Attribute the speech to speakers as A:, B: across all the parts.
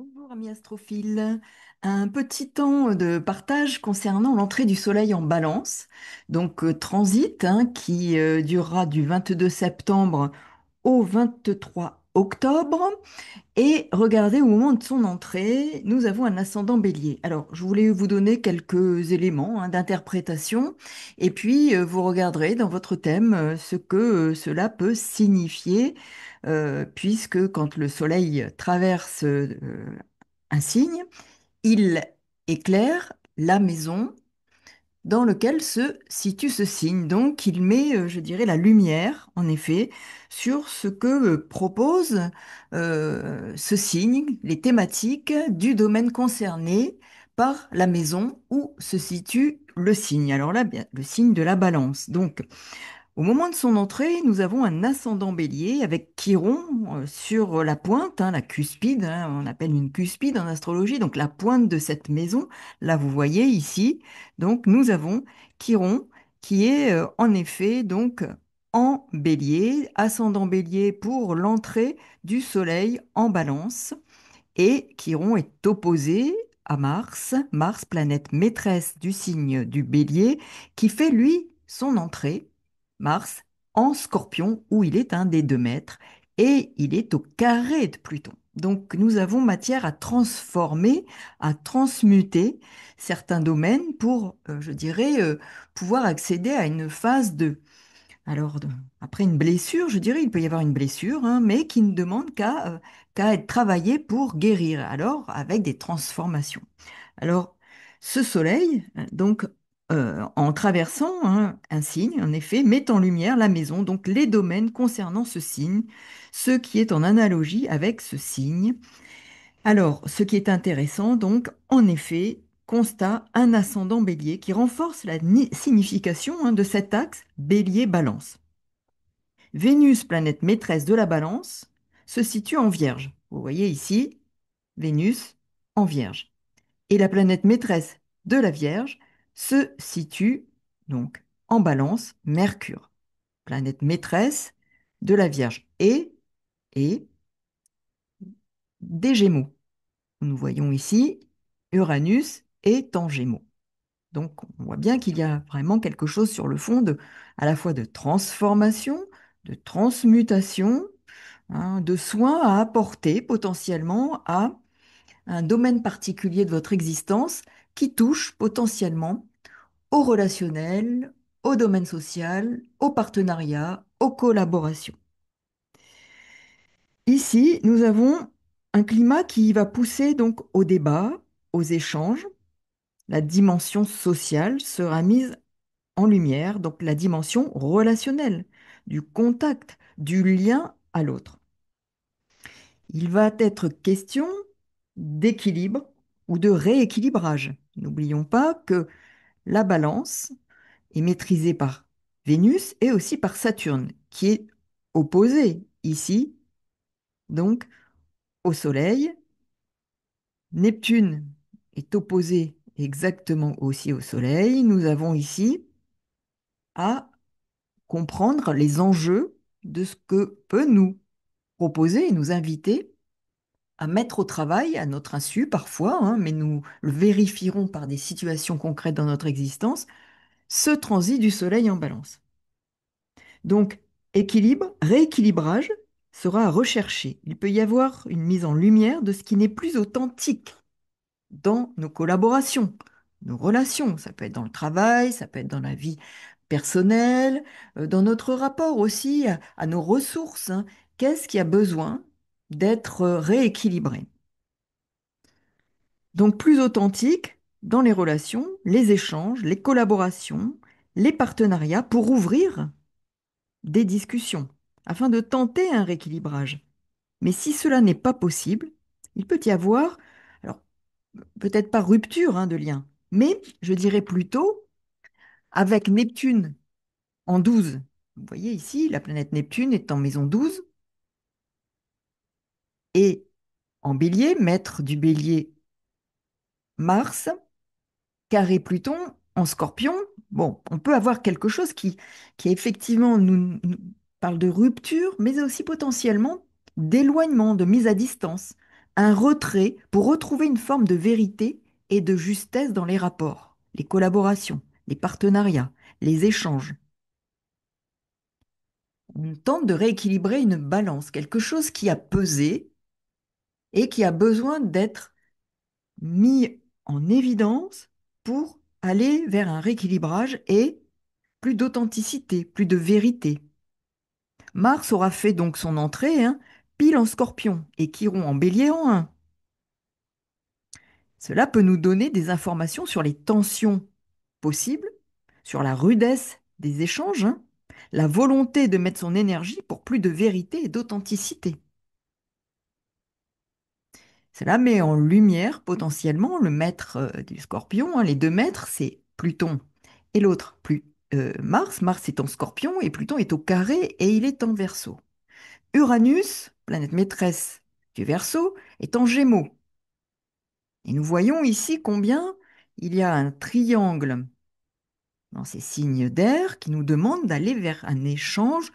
A: Bonjour amis astrophiles, un petit temps de partage concernant l'entrée du Soleil en Balance, donc transit qui durera du 22 septembre au 23 octobre. Et regardez, au moment de son entrée, nous avons un ascendant Bélier. Alors, je voulais vous donner quelques éléments d'interprétation, et puis vous regarderez dans votre thème ce que cela peut signifier, puisque quand le Soleil traverse un signe, il éclaire la maison dans lequel se situe ce signe. Donc, il met, je dirais, la lumière, en effet, sur ce que propose ce signe, les thématiques du domaine concerné par la maison où se situe le signe. Alors là, bien, le signe de la balance. Donc, au moment de son entrée, nous avons un ascendant bélier avec Chiron sur la pointe, la cuspide, on appelle une cuspide en astrologie, donc la pointe de cette maison. Là, vous voyez ici, donc nous avons Chiron qui est en effet donc en bélier, ascendant bélier pour l'entrée du soleil en balance. Et Chiron est opposé à Mars, Mars, planète maîtresse du signe du Bélier, qui fait lui son entrée, Mars, en Scorpion, où il est un des 2 maîtres, et il est au carré de Pluton. Donc nous avons matière à transformer, à transmuter certains domaines pour, je dirais, pouvoir accéder à une phase de alors, après une blessure, je dirais, il peut y avoir une blessure, mais qui ne demande qu'à être travaillée pour guérir, alors avec des transformations. Alors, ce soleil, donc, en traversant un signe, en effet, met en lumière la maison, donc les domaines concernant ce signe, ce qui est en analogie avec ce signe. Alors, ce qui est intéressant, donc, en effet, constat un ascendant bélier qui renforce la signification de cet axe bélier-balance. Vénus, planète maîtresse de la balance, se situe en Vierge. Vous voyez ici, Vénus en Vierge. Et la planète maîtresse de la Vierge se situe donc en balance, Mercure, planète maîtresse de la Vierge et des Gémeaux. Nous voyons ici Uranus est en Gémeaux. Donc on voit bien qu'il y a vraiment quelque chose sur le fond à la fois de transformation, de transmutation, de soins à apporter potentiellement à un domaine particulier de votre existence qui touche potentiellement au relationnel, au domaine social, au partenariat, aux collaborations. Ici, nous avons un climat qui va pousser donc au débat, aux échanges. La dimension sociale sera mise en lumière, donc la dimension relationnelle, du contact, du lien à l'autre. Il va être question d'équilibre ou de rééquilibrage. N'oublions pas que la balance est maîtrisée par Vénus et aussi par Saturne, qui est opposé ici, donc, au Soleil. Neptune est opposé exactement aussi au Soleil. Nous avons ici à comprendre les enjeux de ce que peut nous proposer et nous inviter à mettre au travail, à notre insu parfois, mais nous le vérifierons par des situations concrètes dans notre existence, ce transit du Soleil en balance. Donc, équilibre, rééquilibrage sera à rechercher. Il peut y avoir une mise en lumière de ce qui n'est plus authentique dans nos collaborations, nos relations. Ça peut être dans le travail, ça peut être dans la vie personnelle, dans notre rapport aussi à nos ressources. Qu'est-ce qui a besoin d'être rééquilibré? Donc plus authentique dans les relations, les échanges, les collaborations, les partenariats pour ouvrir des discussions afin de tenter un rééquilibrage. Mais si cela n'est pas possible, il peut y avoir, alors peut-être pas rupture de lien, mais je dirais plutôt avec Neptune en 12. Vous voyez ici, la planète Neptune est en maison 12 et en bélier, maître du bélier Mars, carré Pluton en Scorpion. Bon, on peut avoir quelque chose qui effectivement nous parle de rupture, mais aussi potentiellement d'éloignement, de mise à distance, un retrait pour retrouver une forme de vérité et de justesse dans les rapports, les collaborations, les partenariats, les échanges. On tente de rééquilibrer une balance, quelque chose qui a pesé et qui a besoin d'être mis en évidence pour aller vers un rééquilibrage et plus d'authenticité, plus de vérité. Mars aura fait donc son entrée, hein, pile en Scorpion et Chiron en Bélier en 1. Cela peut nous donner des informations sur les tensions possibles, sur la rudesse des échanges, hein, la volonté de mettre son énergie pour plus de vérité et d'authenticité. Cela met en lumière potentiellement le maître du Scorpion, hein, les deux maîtres, c'est Pluton et l'autre, Mars. Mars est en Scorpion et Pluton est au carré et il est en Verseau. Uranus, planète maîtresse du Verseau, est en Gémeaux. Et nous voyons ici combien il y a un triangle dans ces signes d'air qui nous demande d'aller vers un échange,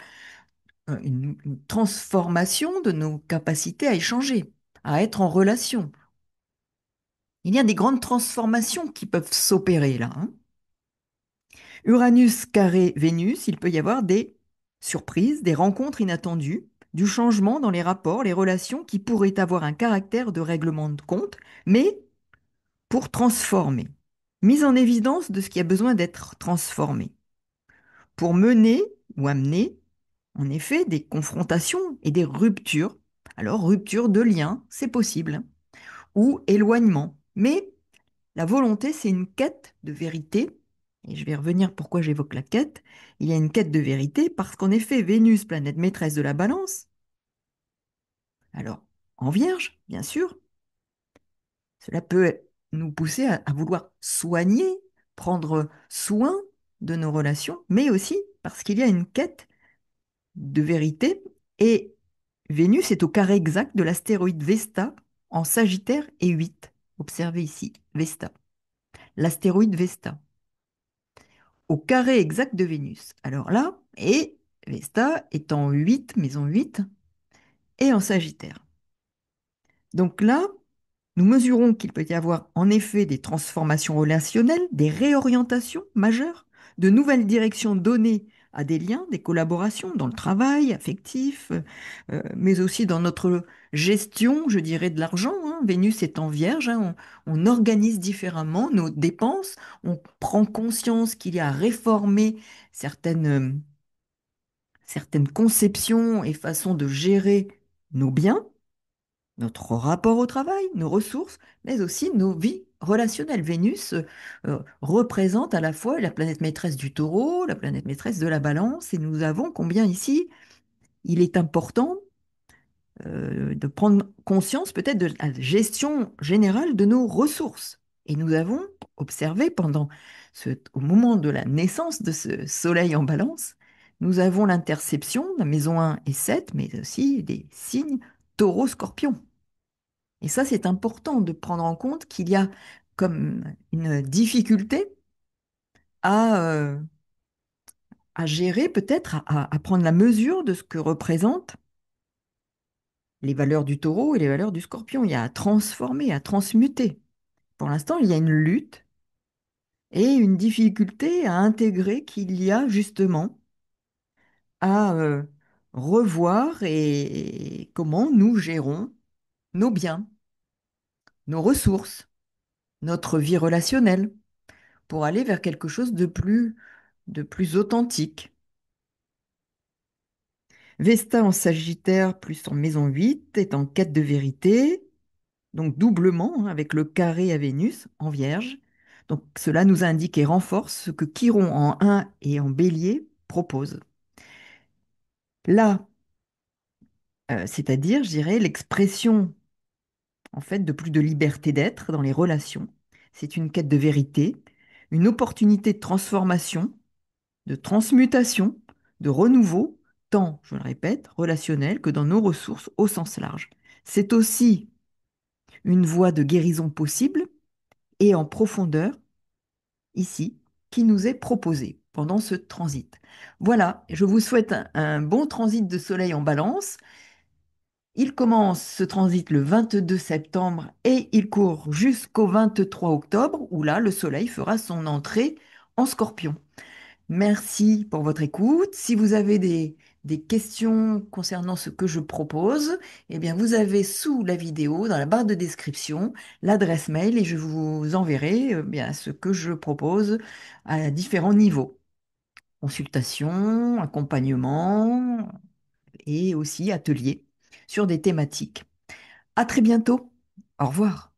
A: une transformation de nos capacités à échanger, à être en relation. Il y a des grandes transformations qui peuvent s'opérer là, hein. Uranus carré Vénus, il peut y avoir des surprises, des rencontres inattendues, du changement dans les rapports, les relations qui pourraient avoir un caractère de règlement de compte, mais pour transformer. Mise en évidence de ce qui a besoin d'être transformé. Pour mener ou amener, en effet, des confrontations et des ruptures. Alors, rupture de lien, c'est possible, hein, ou éloignement. Mais la volonté, c'est une quête de vérité. Et je vais revenir pourquoi j'évoque la quête. Il y a une quête de vérité parce qu'en effet, Vénus, planète maîtresse de la balance, alors en vierge, bien sûr, cela peut nous pousser à vouloir soigner, prendre soin de nos relations, mais aussi parce qu'il y a une quête de vérité. Et Vénus est au carré exact de l'astéroïde Vesta en Sagittaire et 8. Observez ici, Vesta. L'astéroïde Vesta, au carré exact de Vénus. Alors là, et Vesta est en 8, maison 8, et en Sagittaire. Donc là, nous mesurons qu'il peut y avoir en effet des transformations relationnelles, des réorientations majeures, de nouvelles directions données à des liens, des collaborations dans le travail affectif, mais aussi dans notre gestion, je dirais, de l'argent, hein. Vénus est en Vierge, hein, on organise différemment nos dépenses, on prend conscience qu'il y a à réformer certaines, certaines conceptions et façons de gérer nos biens, notre rapport au travail, nos ressources, mais aussi nos vies relationnelles. Vénus représente à la fois la planète maîtresse du Taureau, la planète maîtresse de la Balance, et nous avons combien ici il est important de prendre conscience peut-être de la gestion générale de nos ressources. Et nous avons observé au moment de la naissance de ce Soleil en Balance, nous avons l'interception de la maison 1 et 7, mais aussi des signes Taureau-Scorpion. Et ça, c'est important de prendre en compte qu'il y a comme une difficulté à, euh, à gérer, peut-être à prendre la mesure de ce que représentent les valeurs du taureau et les valeurs du scorpion. Il y a à transformer, à transmuter. Pour l'instant, il y a une lutte et une difficulté à intégrer qu'il y a justement à revoir et comment nous gérons nos biens, nos ressources, notre vie relationnelle, pour aller vers quelque chose de plus authentique. Vesta en Sagittaire plus en maison 8 est en quête de vérité, donc doublement, hein, avec le carré à Vénus en Vierge. Donc cela nous indique et renforce ce que Chiron en 1 et en Bélier propose. Là, c'est-à-dire, je dirais, l'expression en fait de plus de liberté d'être dans les relations. C'est une quête de vérité, une opportunité de transformation, de transmutation, de renouveau, tant, je le répète, relationnel que dans nos ressources au sens large. C'est aussi une voie de guérison possible et en profondeur, ici, qui nous est proposée pendant ce transit. Voilà, je vous souhaite un bon transit de soleil en balance Il commence ce transit le 22 septembre et il court jusqu'au 23 octobre, où là, le Soleil fera son entrée en Scorpion. Merci pour votre écoute. Si vous avez des questions concernant ce que je propose, eh bien, vous avez sous la vidéo, dans la barre de description, l'adresse mail et je vous enverrai bien, ce que je propose à différents niveaux. Consultation, accompagnement et aussi atelier sur des thématiques. À très bientôt. Au revoir.